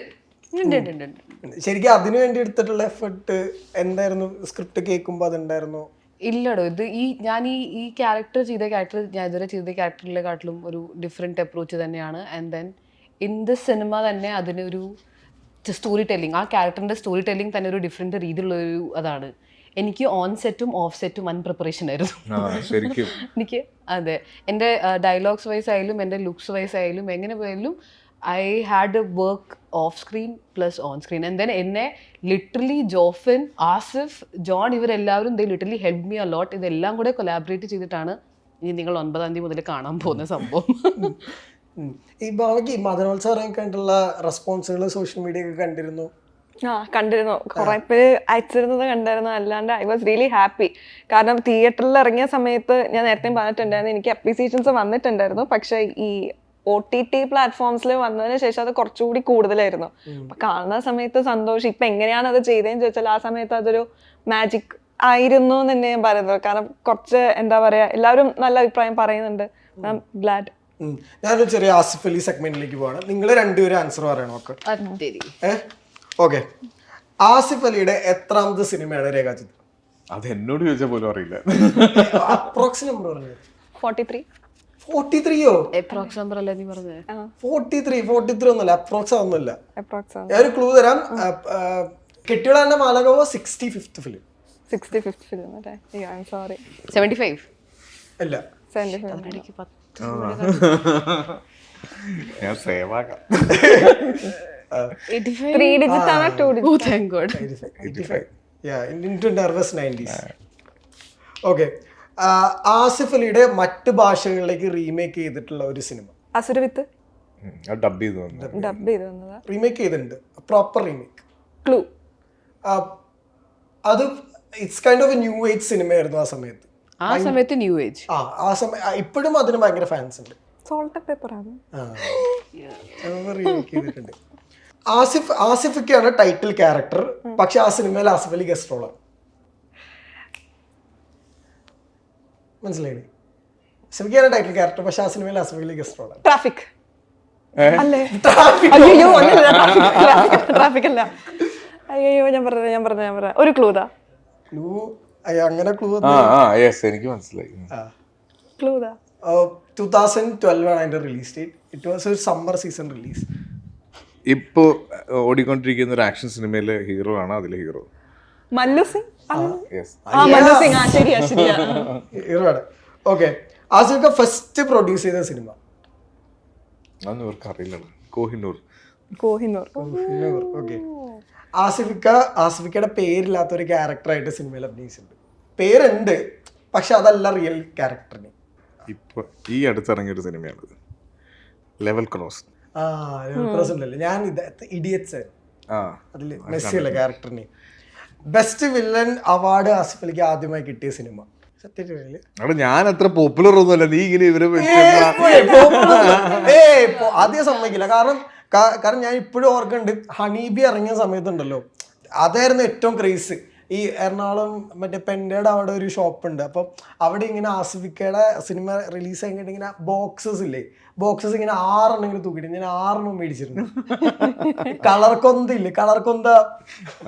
Speaker 1: ശരിക്കും അതിനു വേണ്ടി എടുത്തിട്ടുള്ള എഫർട്ട് എന്തായിരുന്നു? സ്ക്രിപ്റ്റ് കേൾക്കുമ്പോൾ അതുണ്ടായിരുന്നോ?
Speaker 3: ഇല്ലടോ, ഇത് ഞാൻ ഈ ക്യാരക്ടർ ഞാൻ ഇതുവരെ ചെയ്ത ക്യാരക്ടറിലെക്കാട്ടിലും ഒരു ഡിഫറെൻറ്റ് അപ്രോച്ച് തന്നെയാണ്. And then in the cinema തന്നെ അതിനൊരു സ്റ്റോറി ടെല്ലിങ്, ആ ക്യാരക്ടറിൻ്റെ സ്റ്റോറി ടെല്ലിങ് തന്നെ ഒരു ഡിഫറെൻറ്റ് രീതിയിലുള്ളൊരു അതാണ്. എനിക്ക് ഓൺ സെറ്റും ഓഫ് സെറ്റും വൺ പ്രിപ്പറേഷൻ ആയിരുന്നു എനിക്ക്. അതെ, എൻ്റെ ഡയലോഗ്സ് വൈസ് ആയാലും എൻ്റെ ലുക്സ് വൈസ് ആയാലും എങ്ങനെ പോയാലും I had a work off screen plus on screen, and then എന്നെ ലിറ്ററലി ജോഫിൻ, ആസിഫ്, ജോൺ ഇവരെല്ലാവരും they literally helped me a lot. ഇതെല്ലാം കൂടെ കൊലാബറേറ്റ് ചെയ്തിട്ടാണ് ഇനി നിങ്ങൾ 9ാം തീയതി മുതൽ കാണാൻ പോകുന്ന സംഭവം.
Speaker 1: ഈ ഭാവിക്ക് മദനോത്സവമായിട്ടുള്ള റെസ്പോൺസുകൾ സോഷ്യൽ മീഡിയ ഒക്കെ കണ്ടിരുന്നു?
Speaker 4: കണ്ടിരുന്നു, കുറെ പേര് അയച്ചിരുന്നത് കണ്ടായിരുന്നു. അല്ലാണ്ട് ഐ വാസ് റിയലി ഹാപ്പി. കാരണം തിയേറ്ററിൽ ഇറങ്ങിയ സമയത്ത് ഞാൻ നേരത്തെ പറഞ്ഞിട്ടുണ്ടായിരുന്നു എനിക്ക് അപ്രീസിയേഷൻസ് വന്നിട്ടുണ്ടായിരുന്നു. പക്ഷെ ഈ OTT പ്ലാറ്റ്ഫോംസിൽ വന്നതിന് ശേഷം അത് കുറച്ചുകൂടി കൂടുതലായിരുന്നു. അപ്പൊ കാണുന്ന സമയത്ത് സന്തോഷം. ഇപ്പൊ എങ്ങനെയാണ് അത് ചെയ്തതെന്ന് ചോദിച്ചാൽ ആ സമയത്ത് അതൊരു മാജിക് ആയിരുന്നു എന്ന് തന്നെ ഞാൻ പറയുന്നത്. കാരണം കുറച്ച് എന്താ പറയാ, എല്ലാവരും നല്ല അഭിപ്രായം പറയുന്നുണ്ട്. I am glad.
Speaker 1: ഞാനൊരു ചെറിയ ആസിഫ് അലി സെഗ്മെന്റിലേക്ക് പോവാണ്. നിങ്ങൾ രണ്ടുപേരും ആൻസർ പറയണം. ഓക്കെ, ആസിഫ് അലിയുടെ എത്രാമത്തെ സിനിമയാണ് രേഖാചിത്രം?
Speaker 2: അത് എന്നോട് ചോദിച്ചാൽ പോലും അറിയില്ല.
Speaker 1: അപ്രോക്സ് നമ്പർ പറഞ്ഞത്
Speaker 4: 43.
Speaker 1: 43യോ?
Speaker 3: അപ്രോക്സ് നമ്പർ അല്ലേ നീ പറഞ്ഞത്?
Speaker 1: 43 ഒന്നുമല്ല, അപ്രോക്സ് ഒന്നുമല്ല. ഞാനൊരു ക്ലൂ തരാം. കെട്ടിയോളാന്റെ മാലകവോ 65th ഫിലിം.
Speaker 4: 65th ഫിലിം അല്ലേ? I am sorry.
Speaker 3: 75
Speaker 1: അല്ല,
Speaker 4: 75.
Speaker 2: ഞാൻ സേവ് ആക്കാം.
Speaker 4: 3 ഡിജിറ്റ് ആണ് 2 digit?
Speaker 3: Oh, thank God.
Speaker 1: 85. Yeah, into nervous 90s. Okay. Asif അലിയുടെ മറ്റ് ഭാഷകളിലേക്ക് റീമേക്ക് ചെയ്തിട്ടുള്ള ഒരു സിനിമ.
Speaker 4: അസുരവിത്ത്
Speaker 2: ഡബ് ചെയ്ത് വന്നു.
Speaker 4: ഡബ് ചെയ്ത് വന്നതാ.
Speaker 1: റീമേക്ക് ചെയ്തിട്ടുണ്ട്, പ്രോപ്പർ റീമേക്ക്.
Speaker 4: ക്ലൂ.
Speaker 1: അത് it's kind of A new age സിനിമയായിരുന്നു ആ സമയത്ത്.
Speaker 3: ആ സമയത്ത് ന്യൂ ഏജ്.
Speaker 1: ആ സമയം ഇപ്പോഴും അതിന് ഭയങ്കര ഫാൻസ് ഉണ്ട്.
Speaker 4: സോൾട്ട് പേപ്പർ ആണ്.
Speaker 1: റീമേക്ക് ചെയ്തിട്ടുണ്ട്. ആസിഫിക്കാണ് ടൈറ്റിൽ ക്യാരക്ടർ, പക്ഷെ ആ സിനിമയിൽ ആസിഫ് അലി ഗസ്റ്റ് റോളാണ്. മനസ്സിലായില്ലേ? ആസിഫിക്കാണ് ടൈറ്റിൽ ക്യാരക്ടർ, പക്ഷെ ആ സിനിമയിൽ ആസിഫ് അലി ഗസ്റ്റ് റോളാണ്.
Speaker 4: ട്രാഫിക് അല്ലേ? അയ്യോ ട്രാഫിക് അല്ല. അയ്യോ ഞാൻ പറഞ്ഞ ഒരു ക്ലൂതാ.
Speaker 1: ക്ലൂ അങ്ങനെ ക്ലൂ
Speaker 2: എനിക്ക് മനസ്സിലായി.
Speaker 4: ക്ലൂതാ.
Speaker 1: 2012 ആണ് അതിന്റെ റിലീസ് ഡേറ്റ്. ഇറ്റ് വാസ് ഒരു സമ്മർ സീസൺ റിലീസ്.
Speaker 2: ഇപ്പോ ഓടിക്കൊണ്ടിരിക്കുന്ന ഒരു ആക്ഷൻ സിനിമയിലെ ഹീറോ ആണ് അതിലെ ഹീറോ.
Speaker 4: മല്ലു സിംഗ്.
Speaker 2: യെസ്,
Speaker 4: മല്ലു സിംഗ്. ശരിയാ.
Speaker 1: ഹീറോ ആണ്. ഓക്കെ, ആസിഫിക്ക ഫസ്റ്റ് പ്രൊഡ്യൂസ് ചെയ്ത സിനിമ
Speaker 2: അതൊന്നും ഇവർക്ക് അറിയില്ല. കോഹിനൂർ.
Speaker 1: ഓക്കെ, ആസിഫിക്കയുടെ പേരില്ലാത്ത ഒരു ക്യാരക്ടറായിട്ട് സിനിമയിൽ അഭിനയിച്ചിട്ടുണ്ട്. പേരുണ്ട്, പക്ഷെ അതല്ല റിയൽ ക്യാരക്ടറിന്.
Speaker 2: ഇപ്പൊ ഈ അടുത്തിറങ്ങിയൊരു സിനിമയാണ് ലെവൽ ക്രോസ്.
Speaker 1: ഉണ്ടല്ലോ, ഞാൻ ഇഡിയറ്റ്സ് അതില് മെസ്സി അല്ലേ ക്യാരക്ടറിന്. ബെസ്റ്റ് വില്ലൻ അവാർഡ് ആസിഫ് അലിക്ക് ആദ്യമായി കിട്ടിയ സിനിമ.
Speaker 2: ഞാൻ അത്ര പോപ്പുലർ ഒന്നുമല്ല, നീ ഇങ്ങനെ ഇവരെ
Speaker 1: ആദ്യം സമ്മതിക്കില്ല. കാരണം ഞാൻ ഇപ്പോഴും ഓർക്കുന്നുണ്ട്, ഹണീബി ഇറങ്ങിയ സമയത്തുണ്ടല്ലോ, അതായിരുന്നു ഏറ്റവും ക്രേസ്. ഈ എറണാകുളം മറ്റേ പെൻഡയുടെ അവിടെ ഒരു ഷോപ്പ് ഉണ്ട്. അപ്പം അവിടെ ഇങ്ങനെ ആസിഫിക്കയുടെ സിനിമ റിലീസ് കഴിഞ്ഞിട്ട് ഇങ്ങനെ ബോക്സസ് ഇങ്ങനെ 6 എണ്ണം ഇങ്ങനെ തൂക്കിയിട്ട് ഞാൻ 6 എണ്ണം മേടിച്ചിരുന്നു.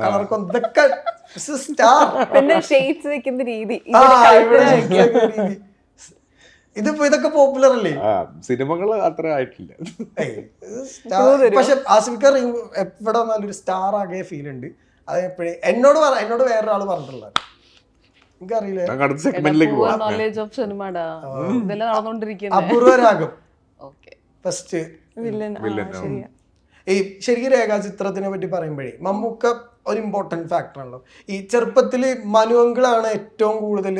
Speaker 1: കളർക്കൊന്തൊക്കെ സ്റ്റാർ
Speaker 4: വെക്കുന്ന രീതി.
Speaker 1: ഇതിപ്പോ ഇതൊക്കെ പോപ്പുലർ അല്ലേ?
Speaker 2: സിനിമകൾ അത്ര ആയിട്ടില്ല.
Speaker 1: പക്ഷെ ആസിഫിക്ക എവിടെ വന്നാലും ഒരു സ്റ്റാർ ആകെ ഫീൽ ഉണ്ട്. അത് എപ്പോഴും എന്നോട് വേറൊരാള് പറഞ്ഞിട്ടുള്ള എനിക്കറിയില്ല. അപൂർവ രാഗം ഫസ്റ്റ് ഈ ശരിക്കും രേഖാചിത്രത്തിനെ പറ്റി പറയുമ്പോഴേ മമ്മൂക്ക ഒരു ഇമ്പോർട്ടൻറ്റ് ഫാക്ടറാണല്ലോ. ഈ ചെറുപ്പത്തിൽ മനു അങ്കിളാണ് ഏറ്റവും കൂടുതൽ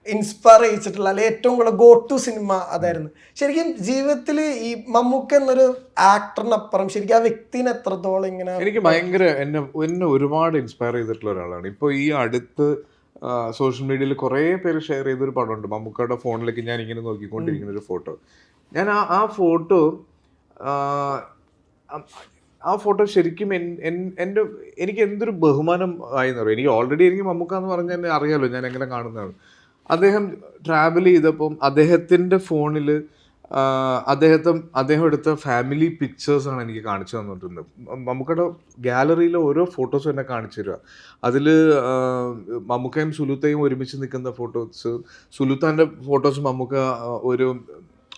Speaker 1: ഇൻസ്പയർ ചെയ്യിച്ചിട്ടുള്ള, അല്ലെ ഏറ്റവും കൂടുതൽ ഗോ ടു സിനിമ അതായിരുന്നു. ശരിക്കും ജീവിതത്തിൽ ഈ മമ്മൂക്ക എന്നൊരു ആക്ടറിനപ്പുറം ശരിക്കും ആ വ്യക്തിനെ എത്രത്തോളം ഇങ്ങനെ
Speaker 2: എനിക്ക് ഭയങ്കര എന്നെ ഒരുപാട് ഇൻസ്പയർ ചെയ്തിട്ടുള്ള ഒരാളാണ്. ഇപ്പോൾ ഈ അടുത്ത് സോഷ്യൽ മീഡിയയിൽ കുറേ പേര് ഷെയർ ചെയ്തൊരു പടമുണ്ട്. മമ്മൂക്കയുടെ ഫോണിലേക്ക് ഞാൻ ഇങ്ങനെ നോക്കിക്കൊണ്ടിരിക്കുന്ന ഒരു ഫോട്ടോ. ഞാൻ ആ ഫോട്ടോ ശരിക്കും എനിക്ക് എന്തൊരു ബഹുമാനം ആയെന്ന് പറയും. എനിക്ക് മമ്മൂക്ക എന്ന് പറഞ്ഞാൽ എന്നെ അറിയാലോ, ഞാൻ എങ്ങനെ കാണുന്നതാണ്. അദ്ദേഹം ട്രാവൽ ചെയ്തപ്പം അദ്ദേഹത്തിൻ്റെ ഫോണിൽ അദ്ദേഹം എടുത്ത ഫാമിലി പിക്ചേഴ്സാണ് എനിക്ക് കാണിച്ചു തന്നിട്ടുണ്ട്. മമ്മൂക്കയുടെ ഗാലറിയിലെ ഓരോ ഫോട്ടോസും എന്നെ കാണിച്ചു തരിക. അതിൽ മമ്മൂക്കയും സുലുത്തയും ഒരുമിച്ച് നിൽക്കുന്ന ഫോട്ടോസ്, സുലുത്താൻ്റെ ഫോട്ടോസ് മമ്മൂക്ക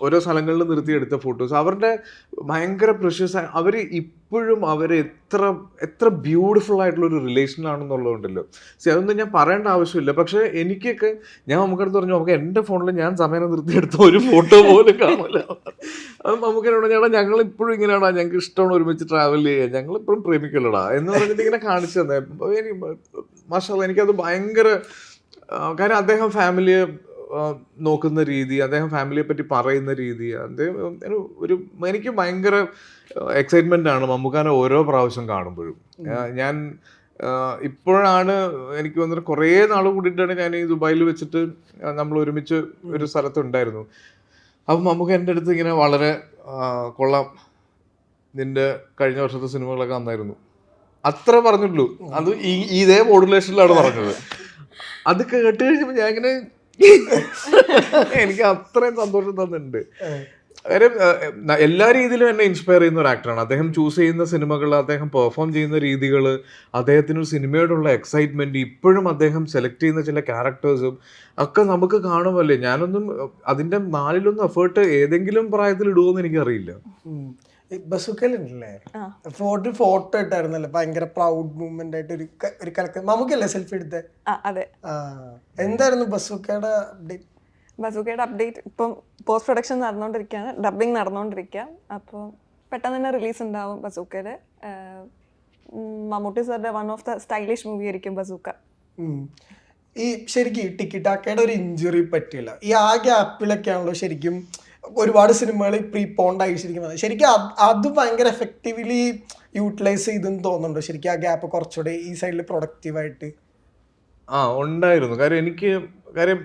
Speaker 2: ഓരോ സ്ഥലങ്ങളിൽ നിർത്തിയെടുത്ത ഫോട്ടോസ്, അവരുടെ ഭയങ്കര പ്രഷ്യസ്. അവർ ഇപ്പോഴും എത്ര ബ്യൂട്ടിഫുൾ ആയിട്ടുള്ളൊരു റിലേഷനിലാണെന്നുള്ളതുണ്ടല്ലോ. അതൊന്നും ഞാൻ പറയേണ്ട ആവശ്യമില്ല. പക്ഷേ എനിക്കൊക്കെ ഞാൻ നമുക്കടുത്ത് പറഞ്ഞു, നമുക്ക് എൻ്റെ ഫോണിൽ ഞാൻ സമയം നിർത്തിയെടുത്ത ഒരു ഫോട്ടോ പോലും കാണില്ല. അത് നമുക്കെന്നോട് ഞങ്ങളിപ്പോഴും ഇങ്ങനെയാണോ, ഞങ്ങൾക്ക് ഇഷ്ടമാണ് ഒരുമിച്ച് ട്രാവൽ ചെയ്യുക, ഞങ്ങളിപ്പോഴും പ്രേമിക്കല്ലടാ എന്ന് പറഞ്ഞിട്ട് ഇങ്ങനെ കാണിച്ചു തന്നെ. മാഷാഅല്ലാഹ് എനിക്കത് ഭയങ്കര, കാര്യം അദ്ദേഹം ഫാമിലിയെ നോക്കുന്ന രീതി, അദ്ദേഹം ഫാമിലിയെ പറ്റി പറയുന്ന രീതി, അദ്ദേഹം എനിക്ക് ഭയങ്കര എക്സൈറ്റ്മെൻ്റ് ആണ് മമ്മൂക്കാനെ ഓരോ പ്രാവശ്യം കാണുമ്പോഴും. ഞാൻ ഇപ്പോഴാണ് എനിക്ക് വന്നിട്ട് കുറേ നാൾ കൂടിയിട്ടാണ് ഞാൻ ഈ ദുബായിൽ വെച്ചിട്ട് നമ്മൾ ഒരുമിച്ച് ഒരു സ്ഥലത്തുണ്ടായിരുന്നു. അപ്പം മമ്മൂക്ക എൻ്റെ അടുത്ത് ഇങ്ങനെ വളരെ കൊള്ളാം, നിൻ്റെ കഴിഞ്ഞ വർഷത്തെ സിനിമകളൊക്കെ നന്നായിരുന്നു, അത്ര പറഞ്ഞിട്ടുള്ളൂ. അത് ഇതേ മോഡുലേഷനിലാണ് പറഞ്ഞത്. അത് കേട്ട് കഴിഞ്ഞപ്പോൾ ഞാൻ ഇങ്ങനെ എനിക്ക് അത്രയും സന്തോഷം തന്നിട്ടുണ്ട്. കാര്യം എല്ലാ രീതിയിലും എന്നെ ഇൻസ്പയർ ചെയ്യുന്ന ഒരു ആക്ടറാണ് അദ്ദേഹം. ചൂസ് ചെയ്യുന്ന സിനിമകൾ, അദ്ദേഹം പെർഫോം ചെയ്യുന്ന രീതികൾ, അദ്ദേഹത്തിനൊരു സിനിമയോടുള്ള എക്സൈറ്റ്മെന്റ്, ഇപ്പോഴും അദ്ദേഹം സെലക്ട് ചെയ്യുന്ന ചില ക്യാരക്ടേഴ്സും ഒക്കെ നമുക്ക് കാണുമല്ലേ. ഞാനൊന്നും അതിന്റെ 4-1 എഫേർട്ട് ഏതെങ്കിലും പ്രായത്തിൽ ഇടുമെന്ന് എനിക്കറിയില്ല.
Speaker 1: ബസുക്കലുണ്ടല്ലേ ഫോട്ടോ ഇട്ടായിരുന്നല്ലേ, ഭയങ്കര പ്രൗഡ് മൂവ്മെന്റ് ആയിട്ട് ഒരു കലക്ക. നമുക്കല്ലേ സെൽഫി എടുത്തേ? എന്തായിരുന്നു ബസുക്കയുടെ അപ്ഡേറ്റ്?
Speaker 4: ബസൂക്കയുടെ അപ്ഡേറ്റ് ഇപ്പം പോസ്റ്റ് പ്രൊഡക്ഷൻ നടന്നുകൊണ്ടിരിക്കുകയാണ്, ഡബിങ് നടന്നുകൊണ്ടിരിക്കുക. അപ്പോൾ പെട്ടെന്ന് തന്നെ റിലീസ് ഉണ്ടാവും ബസൂക്കയുടെ. മമ്മൂട്ടി സാറിന്റെ one of the stylish movie ആയിരിക്കും ബസൂക്ക.
Speaker 1: ഈ ശരിക്കും ടിക്കി ടാക്കയുടെ ഒരു ഇഞ്ചുറി പറ്റില്ല. ഈ ആ ഗ്യാപ്പിലൊക്കെയാണല്ലോ ശരിക്കും ഒരുപാട് സിനിമകൾ പ്രീപോണ്ടായി ശരിക്കും വന്നത്. ശരിക്കും അത് ഭയങ്കര എഫക്റ്റീവ്ലി യൂട്ടിലൈസ് ചെയ്തെന്ന് തോന്നുന്നുണ്ടോ ശരിക്കും ആ ഗ്യാപ്പ് കുറച്ചുകൂടെ ഈ സൈഡിൽ പ്രൊഡക്റ്റീവായിട്ട്?
Speaker 2: ഉണ്ടായിരുന്നു. കാര്യം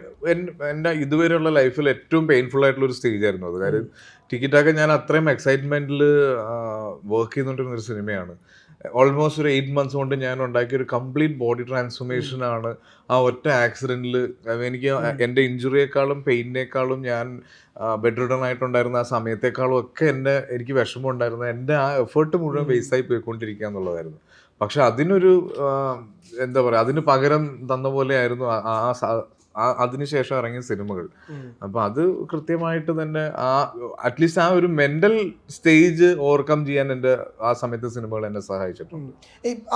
Speaker 2: എൻ്റെ ഇതുവരെയുള്ള ലൈഫിൽ ഏറ്റവും പെയിൻഫുൾ ആയിട്ടുള്ള ഒരു സ്റ്റേജ് ആയിരുന്നു അത്. കാര്യം ടിക്കറ്റൊക്കെ ഞാൻ അത്രയും എക്സൈറ്റ്മെന്റിൽ വർക്ക് ചെയ്തുകൊണ്ടിരുന്ന ഒരു സിനിമയാണ്. ഓൾമോസ്റ്റ് ഒരു 8 months കൊണ്ട് ഞാൻ ഉണ്ടാക്കിയ ഒരു കംപ്ലീറ്റ് ബോഡി ട്രാൻസ്ഫോർമേഷൻ ആണ് ആ ഒറ്റ ആക്സിഡന്റിൽ. എനിക്ക് എൻ്റെ ഇഞ്ചുറിയേക്കാളും പെയിനേക്കാളും ഞാൻ ബെഡ് റിഡൺ ആയിട്ടുണ്ടായിരുന്ന ആ സമയത്തേക്കാളും ഒക്കെ എനിക്ക് വിഷമം ഉണ്ടായിരുന്നു. എൻ്റെ ആ എഫേർട്ട് മുഴുവൻ വേസ്റ്റായി പോയിക്കൊണ്ടിരിക്കുക എന്നുള്ളതായിരുന്നു. പക്ഷെ അതിനൊരു എന്താ പറയുക, അതിന് പകരം തന്ന പോലെ ആയിരുന്നു അതിനുശേഷം ഇറങ്ങിയ സിനിമകൾ. അപ്പൊ അത് കൃത്യമായിട്ട് തന്നെ അറ്റ്ലീസ്റ്റ് ആ ഒരു മെന്റൽ സ്റ്റേജ് ഓവർകം ചെയ്യാൻ എൻ്റെ ആ സമയത്തെ സിനിമകൾ എന്നെ സഹായിച്ചിട്ടുണ്ട്.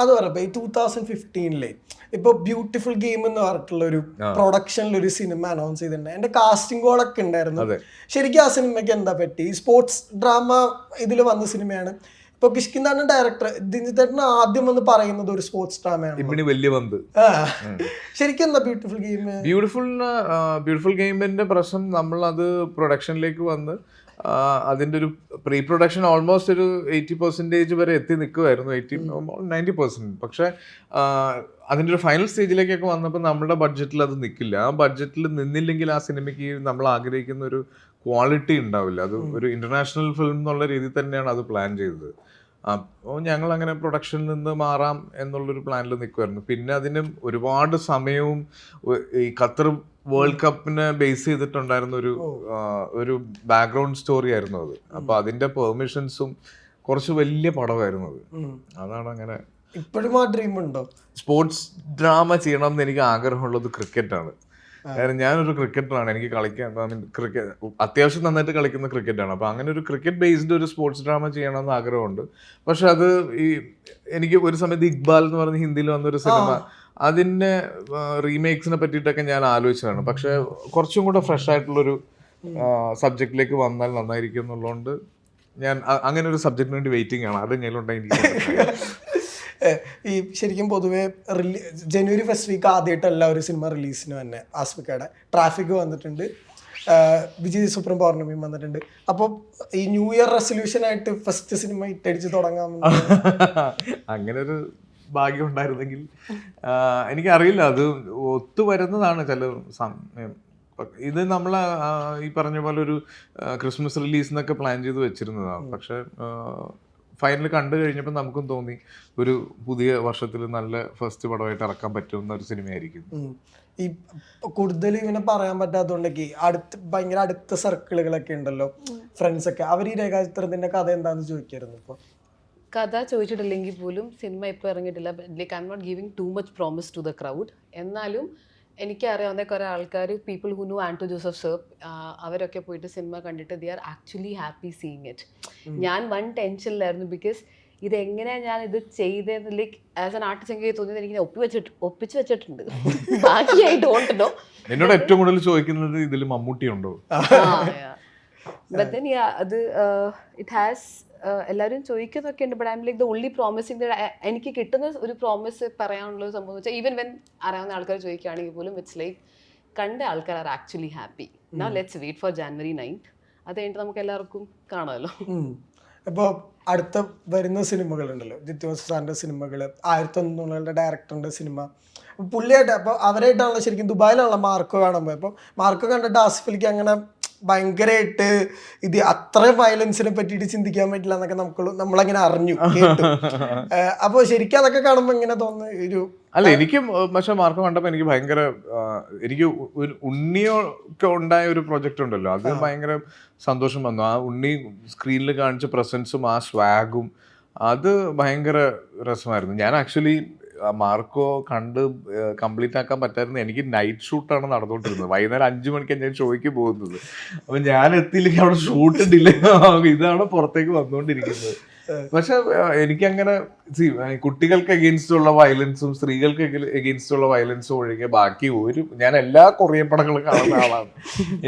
Speaker 1: അത് പറഞ്ഞപ്പോ ഈ 2015 ഇപ്പൊ ബ്യൂട്ടിഫുൾ ഗെയിം എന്ന് പറഞ്ഞിട്ടുള്ള ഒരു പ്രൊഡക്ഷനിൽ ഒരു സിനിമ അനൗൺസ് ചെയ്തിട്ടുണ്ട്. എന്റെ കാസ്റ്റിംഗ് കോളൊക്കെ ഉണ്ടായിരുന്നു. ശരിക്കും ആ സിനിമയ്ക്ക് എന്താ പറ്റി? സ്പോർട്സ് ഡ്രാമ ഇതിൽ വന്ന സിനിമയാണ്. ഇപ്പൊ കിഷ്കിന്ദാണ് ഡയറക്ടർ. ദിനേശൻ ആദ്യം വന്ന് പറയുന്നത് ഒരു സ്പോർട്സ് ഡ്രാമയാണ്.
Speaker 2: വലിയ പന്ത്.
Speaker 1: ശരിക്കും എന്താ
Speaker 2: ബ്യൂട്ടിഫുൾ ഗെയിമിന്റെ പ്രശ്നം, നമ്മൾ അത് പ്രൊഡക്ഷനിലേക്ക് വന്ന് അതിന്റെ ഒരു പ്രീ പ്രൊഡക്ഷൻ ഓൾമോസ്റ്റ് ഒരു 80% വരെ എത്തി നിൽക്കുമായിരുന്നു, 90%. പക്ഷെ അതിന്റെ ഒരു ഫൈനൽ സ്റ്റേജിലേക്കൊക്കെ വന്നപ്പോൾ നമ്മുടെ ബഡ്ജറ്റിൽ അത് നിൽക്കില്ല. ആ ബഡ്ജറ്റിൽ നിന്നില്ലെങ്കിൽ ആ സിനിമയ്ക്ക് നമ്മൾ ആഗ്രഹിക്കുന്ന ഒരു ക്വാളിറ്റി ഉണ്ടാവില്ല. അത് ഒരു ഇന്റർനാഷണൽ ഫിലിം എന്നുള്ള രീതിയിൽ തന്നെയാണ് അത് പ്ലാൻ ചെയ്തത്. അപ്പോൾ ഞങ്ങൾ അങ്ങനെ പ്രൊഡക്ഷനിൽ നിന്ന് മാറാം എന്നുള്ളൊരു പ്ലാനിൽ നിൽക്കുമായിരുന്നു. പിന്നെ അതിനും ഒരുപാട് സമയവും ഈ ഖത്തർ വേൾഡ് കപ്പിനെ ബേസ് ചെയ്തിട്ടുണ്ടായിരുന്ന ഒരു ബാക്ക്ഗ്രൗണ്ട് സ്റ്റോറി ആയിരുന്നു അത്. അപ്പൊ അതിന്റെ പെർമിഷൻസും കുറച്ച് വലിയ പടമായിരുന്നു അത്. അതാണ് അങ്ങനെ.
Speaker 1: ഇപ്പോഴും ആ ഡ്രീം ഉണ്ടോ?
Speaker 2: സ്പോർട്സ് ഡ്രാമ ചെയ്യണം എന്ന് എനിക്ക് ആഗ്രഹമുള്ളത് ക്രിക്കറ്റാണ്. കാരണം ഞാനൊരു ക്രിക്കറ്ററാണ്. എനിക്ക് കളിക്കാൻ ക്രിക്കറ്റ് അത്യാവശ്യം നന്നായിട്ട് കളിക്കുന്ന ക്രിക്കറ്റാണ്. അപ്പോൾ അങ്ങനെ ഒരു ക്രിക്കറ്റ് ബേസ്ഡ് ഒരു സ്പോർട്സ് ഡ്രാമ ചെയ്യണമെന്ന് ആഗ്രഹമുണ്ട്. പക്ഷെ അത് എനിക്ക് ഒരു സമയത്ത് ഇക്ബാൽ എന്ന് പറഞ്ഞ ഹിന്ദിയിൽ വന്നൊരു സിനിമ, അതിൻ്റെ റീമേക്സിനെ പറ്റിയിട്ടൊക്കെ ഞാൻ ആലോചിച്ചതാണ്. പക്ഷെ കുറച്ചും കൂടെ ഫ്രഷ് ആയിട്ടുള്ളൊരു സബ്ജക്റ്റിലേക്ക് വന്നാൽ നന്നായിരിക്കും എന്നുള്ളതുകൊണ്ട് ഞാൻ അങ്ങനെ ഒരു സബ്ജക്റ്റിന് വേണ്ടി വെയിറ്റിംഗ് ആണ്. അത് ഞാനുണ്ടെങ്കിൽ
Speaker 1: ഈ ശരിക്കും പൊതുവെ ജനുവരി ഫസ്റ്റ് വീക്ക് ആദ്യമായിട്ടല്ല ഒരു സിനിമ റിലീസിന് തന്നെ. ആസ്മിക്കയുടെ ട്രാഫിക് വന്നിട്ടുണ്ട്, വിജയ് സുപ്രീം പൗർണമിയും വന്നിട്ടുണ്ട്. അപ്പോൾ ഈ ന്യൂ ഇയർ റെസൊല്യൂഷൻ ആയിട്ട് ഫസ്റ്റ് സിനിമ ഇട്ടടിച്ച് തുടങ്ങാം.
Speaker 2: അങ്ങനെ ഒരു ഭാഗ്യം ഉണ്ടായിരുന്നെങ്കിൽ. എനിക്കറിയില്ല, അത് ഒത്തുവരുന്നതാണ് ചില സമയം. ഇത് നമ്മൾ ഈ പറഞ്ഞ പോലെ ഒരു ക്രിസ്മസ് റിലീസ് എന്നൊക്കെ പ്ലാൻ ചെയ്ത് വെച്ചിരുന്നതാണ്. പക്ഷെ ഫൈനൽ കണ്ടു കഴിഞ്ഞപ്പോൾ നമുക്കും തോന്നി ഒരു പുതിയ വർഷത്തിൽ നല്ല ഫസ്റ്റ് പടമായിട്ട് ഇറക്കാൻ പറ്റുന്ന ഒരു സിനിമയായിരിക്കും.
Speaker 1: ഈ കൂടുതൽ ഇങ്ങനെ പറയാൻ പറ്റാത്തതുകൊണ്ടൊക്കെ ഭയങ്കര അടുത്ത സർക്കിളുകളൊക്കെ ഉണ്ടല്ലോ, ഫ്രണ്ട്സ് ഒക്കെ, അവർ ഈ രേഖാചിത്രത്തിന്റെ കഥ എന്താണെന്ന് ചോദിക്കായിരുന്നു. ഇപ്പോൾ
Speaker 3: കഥ ചോദിച്ചിട്ടില്ലെങ്കിൽ പോലും സിനിമ ഇപ്പോൾ ഇറങ്ങിയിട്ടില്ല. Like I'm not giving too much promise to the crowd. എന്നാലും എനിക്കറിയാവുന്ന കുറേ ആൾക്കാർ, people who know Anto Joseph sir, അവരൊക്കെ പോയിട്ട് സിനിമ കണ്ടിട്ട് they are actually happy seeing it. ഞാൻ വൺ ടെൻഷനിലായിരുന്നു, ബിക്കോസ് ഇതെങ്ങനെയാണ് ഞാൻ ഇത് ചെയ്തത്. ലൈക്ക് ആസ് എൻ ആർട്ടിസ്റ്റ് എനിക്ക് തോന്നിയത് എനിക്ക് ഒപ്പിച്ച് വെച്ചിട്ടുണ്ട്. ബാക്കി ഐ ഡോണ്ട് നോ.
Speaker 2: എന്നോട് ഏറ്റവും കൂടുതൽ ചോദിക്കുന്നത് ഇതിൽ മമ്മൂട്ടി ഉണ്ടോ.
Speaker 3: ബട്ട് ദെൻ അത് ഇറ്റ് ഹാസ്, എല്ലാവരും ചോദിക്കുന്നൊക്കെ ഉണ്ട്. But I M like the only promising എനിക്ക് കിട്ടുന്ന ഒരു പ്രോമിസ് പറയാനുള്ള സംഭവം വെച്ചാൽ, ഈവൻ വെൻ അറിയാവുന്ന ആൾക്കാർ ചോദിക്കുകയാണെങ്കിൽ പോലും ഇറ്റ്സ് ലൈക്ക് കണ്ട ആൾക്കാർ are actually happy. Now let's wait for January 9th. അത് കഴിഞ്ഞിട്ട് നമുക്ക് എല്ലാവർക്കും കാണാമല്ലോ.
Speaker 1: ഇപ്പോൾ അടുത്ത വരുന്ന സിനിമകളുണ്ടല്ലോ, ജിത്തു സാറിൻ്റെ സിനിമകൾ, 1900 ഡയറക്ടറിൻ്റെ സിനിമ, പുള്ളിയായിട്ട് അപ്പോൾ അവരായിട്ടാണല്ലോ ശരിക്കും ദുബായിലാണല്ലോ മാർക്കോ കാണാൻ പോയത്. അപ്പോൾ മാർക്കോ കണ്ടിട്ട് ആസിഫലിക്ക് അങ്ങനെ ഭയങ്കരമായിട്ട് ഇത് അത്ര വയലൻസിനെ പറ്റിയിട്ട് ചിന്തിക്കാൻ പറ്റില്ല എന്നൊക്കെ നമ്മളങ്ങനെ അറിഞ്ഞു കേട്ടു. അപ്പോൾ ശരിക്കും അതൊക്കെ കാണുമ്പോൾ എങ്ങനെ തോന്നുന്നു ഒരു?
Speaker 2: അല്ല, എനിക്കും പക്ഷെ മാർക്കോ കണ്ടപ്പോൾ എനിക്ക് ഭയങ്കര, എനിക്ക് ഒരു ഉണ്ണിയൊക്കെ ഉണ്ടായ ഒരു പ്രൊജക്റ്റ് ഉണ്ടല്ലോ, അത് ഭയങ്കര സന്തോഷം വന്നു. ആ ഉണ്ണി സ്ക്രീനിൽ കാണിച്ച പ്രസൻസും ആ സ്വാഗും അത് ഭയങ്കര രസമായിരുന്നു. ഞാൻ ആക്ച്വലി മാർക്കോ കണ്ട് കംപ്ലീറ്റ് ആക്കാൻ പറ്റായിരുന്നു. എനിക്ക് നൈറ്റ് ഷൂട്ടാണ് നടന്നുകൊണ്ടിരുന്നത്. വൈകുന്നേരം 5 മണിക്കാണ് ഞാൻ ഷോയ്ക്ക് പോകുന്നത്. അപ്പൊ ഞാൻ എത്തിയില്ലെങ്കിൽ അവിടെ ഷൂട്ട് ഡിലേ, ഇതാണ് പുറത്തേക്ക് വന്നുകൊണ്ടിരിക്കുന്നത്. പക്ഷെ എനിക്കങ്ങനെ കുട്ടികൾക്ക് എഗെയിൻസ്റ്റ് ഉള്ള വയലൻസും സ്ത്രീകൾക്ക് എഗെയിൻസ്റ്റ് ഉള്ള വയലൻസും ഒഴികെ ബാക്കി ഞാൻ എല്ലാ കൊറിയൻ പടങ്ങളും കാണുന്ന ആളാണ്.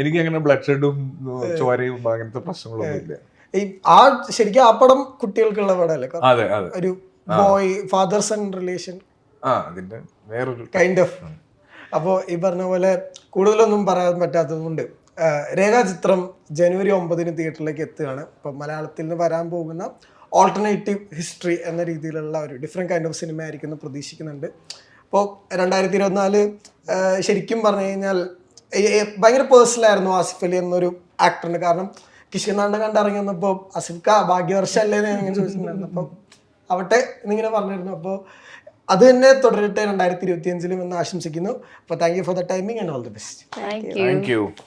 Speaker 2: എനിക്കങ്ങനെ ബ്ലഡ് ഷെഡും ചോരയും അങ്ങനത്തെ പ്രശ്നങ്ങളൊന്നും ഇല്ല.
Speaker 1: ശരിക്കും ആ പടം കുട്ടികൾക്കുള്ള പടമല്ലേ?
Speaker 2: അതെ അതെ.
Speaker 1: ഒരു ബോയ് ഫാദർ സൺ റിലേഷൻ
Speaker 2: അതിന്റെ വേറൊരു
Speaker 1: കൈൻഡ് ഓഫ്. അപ്പോൾ ഈ പറഞ്ഞ പോലെ കൂടുതലൊന്നും പറയാൻ പറ്റാത്തതുകൊണ്ട് രേഖാചിത്രം ജനുവരി 9 തിയേറ്ററിലേക്ക് എത്തുകയാണ്. ഇപ്പം മലയാളത്തിൽ നിന്ന് വരാൻ പോകുന്ന ഓൾട്ടർനേറ്റീവ് ഹിസ്റ്ററി എന്ന രീതിയിലുള്ള ഒരു ഡിഫറെൻറ്റ് കൈൻഡ് ഓഫ് സിനിമ ആയിരിക്കും എന്ന് പ്രതീക്ഷിക്കുന്നുണ്ട്. അപ്പോൾ 2024 ശരിക്കും പറഞ്ഞു കഴിഞ്ഞാൽ ഭയങ്കര പേഴ്സണലായിരുന്നു ആസിഫ് അലി എന്നൊരു ആക്ടറിന്. കാരണം കിഷ്കിന്താണ്ട കണ്ടിറങ്ങി വന്നപ്പോൾ ആസിഫ് ക ഭാഗ്യവർഷമല്ലേ എന്ന് ഞാൻ ചോദിച്ചിട്ടുണ്ടായിരുന്നു. അപ്പോൾ ആവട്ടെ എന്നിങ്ങനെ പറഞ്ഞിരുന്നു. അപ്പോൾ അത് തന്നെ തുടരട്ടെ 2025 എന്ന് ആശംസിക്കുന്നു. അപ്പോൾ thank you for the timing and all the best.
Speaker 3: Thank
Speaker 2: thank you.